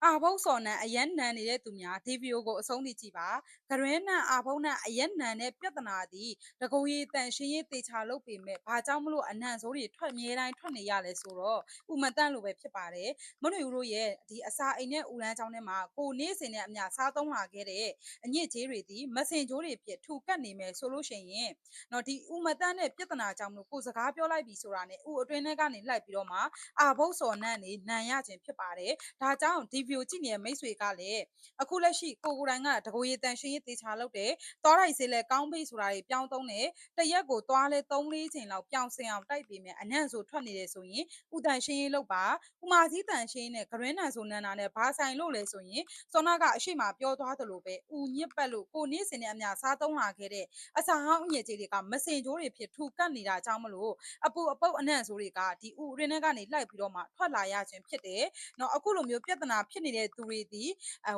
အာဘုတ်စော်နံအယက်နံနေတဲ့သူများဒီဗီဒီယိုကိုအဆုံးထိကြည့်ပါဂရွင်းနံအာဘုတ်နံအယက်နံတဲ့ပြဿနာသည်တကူရီတန်ရှင်းရေးတေချာလုပ်ပေမဲ့ဘာကြောင့်မလို့အနံဆိုးတွေထွက်မြဲတိုင်းထွက်နေရလဲဆိုတော့ဥမတန့်လိုပဲဖြစ်ပါတယ်မနှွေဦးတို့ရဲ့ဒီအစာအိမ်နဲ့ဦးလန်းချောင်းထဲမှာကိုနေ့စဉ်နဲ့အမျှစားသုံးလာခဲ့တဲ့အညစ်အကြေးတွေသည်မစင်ကြိုးတွေဖြစ်ထူကတ်နေမယ်ဆိုလို့ရှိရင်တော့ဒီဥမတန့်တဲ့ပြဿနာကြောင့်မလို့ကိုစကားပြောလိုက်ပြီဆိုတာနဲ့ဥအတွင်းထဲကနေလိုက်ပြီးတော့မှအာဘုတ်စော်နံနေနံရခြင်းဖြစ်ပါတယ်ဒါကြောင့်ဒီဗီဒီယိုကြည့်နေတဲ့မိတ်ဆွေကလည်းအခုလက်ရှိကိုကိုတိုင်းကတကိုရီတန်ရှင်းရေးတေချာလုပ်တယ်သွားရိုက်စေးလဲကောင်းပိတ်ဆိုတာတွေပြောင်းသုံးတယ်တရက်ကိုသွားလဲ3-4ချိန်လောက်ပြောင်းစင်အောင်တိုက်ပေးမယ်အနံ့ဆိုထွက်နေတယ်ဆိုရင်ဥတန်ရှင်းရေးလုပ်ပါဥမာစည်းတန်ရှင်းနဲ့ဂရင်းနံဆိုနန်းနာနဲ့ဘာဆိုင်လို့လဲဆိုရင်စောနာကအရှိမပြောသွားသလိုပဲဥညစ်ပတ်လို့ကိုနေ့စင်နဲ့အများစားသုံးလာခဲ့တဲ့အစာဟောင်းအညစ်အကြေးတွေကမစင်ကြိုးတွေဖြစ်ထူကတ်နေတာကြောင့်မလို့အပူအပုတ်အနံ့ဆိုးတွေကဒီဥရင်းထဲကနေလိုက်ပြီးတော့မှထွက်လာရခြင်းဖြစ်တယ်နော်အခုလိုမျိုးပြဿနာဖြစ်နေတဲ့သူတွေဒီ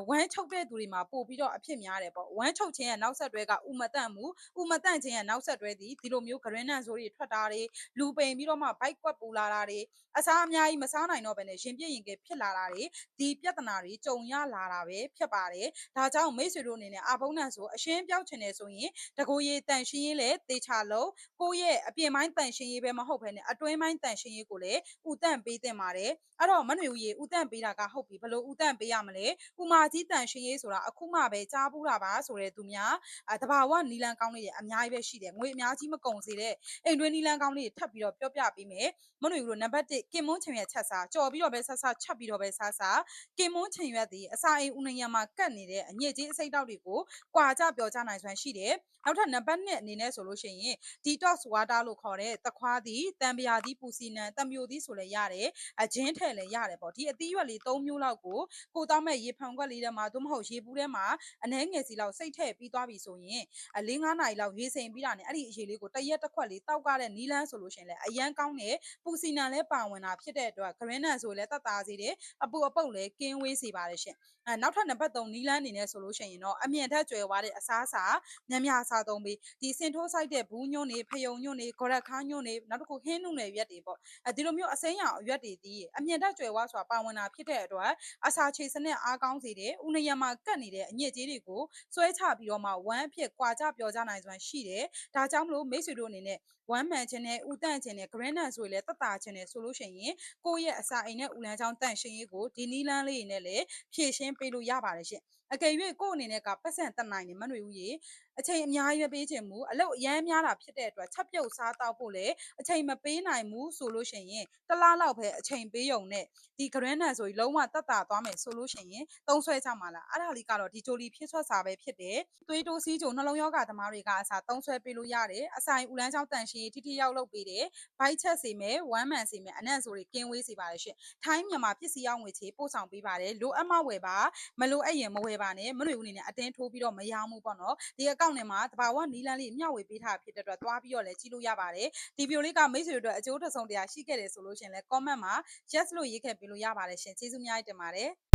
ဝမ်းချုပ်တဲ့သူတွေမှာပို့ပြီးတော့အဖြစ်များတယ်ပေါ့ဝမ်းချုပ်ခြင်းရဲ့နောက်ဆက်တွဲကဥမတန့်မှုဥမတန့်ခြင်းရဲ့နောက်ဆက်တွဲသည်ဒီလိုမျိုးဂရင်းနံဆိုးတွေထွက်တာတွေလူပိန်ပြီးတော့မှဘိုက်ကွက်ပူလာတာတွေအစားအများကြီးမစားနိုင်တော့ဘဲနဲ့ရင်ပြည့်ရင်ကဲဖြစ်လာတာတွေဒီပြဿနာတွေကြုံရလာတာပဲဖြစ်ပါတယ်ဒါကြောင့်မိတ်ဆွေတို့အနေနဲ့အာဘုံနံဆိုအရှင်းပြောက်ချင်တယ်ဆိုရင်တကိုရီတန်ရှင်းရေးလေတေချာလို့ကိုယ့်ရဲ့အပြင်ပိုင်းတန်ရှင်းရေးပဲမဟုတ်ဘဲနဲ့အတွင်းပိုင်းတန်ရှင်းရေးကိုလည်းဥတန့်ပေးတင်ပါတယ်အဲ့တော့မနှွေဦးရေဥတန့်ပေးတာကဟုတ်ပြီဘလို့ဥတန့်ပေးရမလဲဥမာကြီးတန်ရှင်းရေးဆိုတာအခုမှပဲကြားဘူးတာပါဆိုတဲ့သူများတဘာဝနီလန်ကောင်းလေးတွေအများကြီးပဲရှိတယ်ငွေအများကြီးမကုန်စေတဲ့အိမ်တွင်းနီလန်ကောင်းလေးတွေထပ်ပြီးတော့ပြောပြပေးမယ်မနှွေဦးတို့နံပါတ်1ကင်မွန်းချင်ရွက်ချက်စားကြော်ပြီးတော့ပဲဆက်ဆက်ချက်ပြီးတော့ပဲစားစားကင်မွန်းချင်ရွက်ဒီအစာအိမ်ဦးနံရံမှာကတ်နေတဲ့အညစ်အကြေးအစိတ်တောက်တွေကိုကွာကြပြောကြနိုင်စွမ်းရှိတယ်နောက်ထပ်နံပါတ်2အနေနဲ့ဆိုလို့ရှိရင် detox water လို့ခေါ်တဲ့သခွားသည်တံပရာသည်ပူစီနံတံမျိုးသည်ဆိုလည်းရတယ်အဂျင်းထည့်လည်းရတယ်ပေါ့ဒီအသီးရွက်လေး3မျိုးလောက်ကိုကိုတောင်းမဲ့ရေဖန်ခွက်လေးထဲမှာသို့မဟုတ်ရေဘူးထဲမှာအနှဲငယ်စီလောက်စိတ်ထည့်ပြီးသွားပြီဆိုရင်4-5နာရီလောက်ရေစိမ်ပြီးတာနဲ့အဲ့ဒီအရေလေးကိုတရက်တစ်ခွက်လေးတောက်ကြတဲ့နီလန်းဆိုလို့ရှိရင်လည်းအရန်ကောင်းတယ်ပူစီနံလည်းပါဝင်တာဖြစ်တဲ့အတွက်ဂရင်းနံဆိုလည်းတတ်တာစေတယ်အပူအပုတ်လည်းကင်းဝေးစေပါတယ်ရှင်နောက်ထပ်နံပါတ်3နီလန်းအနေနဲ့ဆိုလို့ရှိရင်တော့အမြင့်ထက်ကျွယ်ဝတဲ့အစားအစာများများစားသုံးပြီးဒီစင်ထိုးဆိုင်တဲ့ဘူးညွန့်နေဖယုံညွန့်နေဂရက်ခါညွန့်နေနောက်တစ်ခုဟင်းနုနယ်ရွက်တွေပေါ့ဒီလိုမျိုးအစိမ်းရောင်အရွက်တွေဒီအမြင့်ထက်ကျွယ်ဝဆိုတာပါဝင်တာဖြစ်တဲ့အတွက်အစာခြေစနစ်အားကောင်းစေတယ်ဥနရံမှာကတ်နေတဲ့အညစ်အကြေးတွေကိုဆွဲချပြီးတော့မှဝမ်းအဖြစ်ကွာကြပြောကြနိုင်စွမ်းရှိတယ်ဒါကြောင့်မလို့မိတ်ဆွေတို့အနေနဲ့ဝမ်းမှန်ခြင်းနဲ့ဥတန့်ခြင်းနဲ့ဂရင်းနံဆိုရင်လည်းတတ်တာခြင်းနဲ့ဆိုလို့ရှိရင်ကိုယ့်ရဲ့အစာအိမ်နဲ့ဥလန်းချောင်းတန့်ရှင်းရေးကိုဒီနီလန်းလေးတွေနဲ့လည်းဖြည့်ရှင်းပေးလို့ရပါတယ်ရှင်အကယ်၍ကိုယ့်အနေနဲ့ကပတ်စံတက်နိုင်နေမနှွေဦးရေအချိန်အများကြီးပဲပေးခြင်းမူအလုပ်အရန်များတာဖြစ်တဲ့အတွက်ချက်ပြုတ်စားတောက်ဖို့လည်းအချိန်မပေးနိုင်ဘူးဆိုလို့ရှိရင်တစ်လားလောက်ပဲအချိန်ပေးုံနဲ့ဒီဂရင်းနံဆိုရင်လုံးဝတက်တာသွားမယ်ဆိုလို့ရှိရင်သုံးဆွဲကြမှာလားအဲ့ဒါလေးကတော့ဒီဂျိုလီဖြစ်ထွက်စာပဲဖြစ်တယ်သွေးတိုးစီးကြိုနှလုံးရောဂါသမားတွေကအစားသုံးဆွဲပေးလို့ရတယ်အဆိုင်ဦးလန်းချောင်းတန်ရှင်းထိထိရောက်လုပ်ပေးတယ်ဘိုက်ချက်စေမယ်ဝမ်းမှန်စေမယ်အနံ့ဆိုတွေကင်းဝေးစေပါတယ်ရှင်ထိုင်းမြန်မာပစ္စည်းရောက်ငွေချေပို့ဆောင်ပေးပါတယ်လိုအပ်မှဝယ်ပါမလိုအပ်ရင်မဝယ်ပါနဲ့မနှွေဦးအနေနဲ့အတင်းထိုးပြီးတော့မရောင်းဘူးပေါ့နော်ဒီအကောင့်ထဲမှာတဘာဝနီလန်းလေးမျှဝေပေးထားဖြစ်တဲ့အတွက်သွားပြီးတော့လည်းကြည့်လို့ရပါတယ်ဒီဗီဒီယိုလေးကမိတ်ဆွေတို့အတွက်အကျိုးတစ်စုံတရာရှိခဲ့တယ်ဆိုလို့ရှင်လဲ comment မှာ yes လို့ရေးခဲ့ပေးလို့ရပါတယ်ရှင်ကျေးဇူးအများကြီးတင်ပါတယ်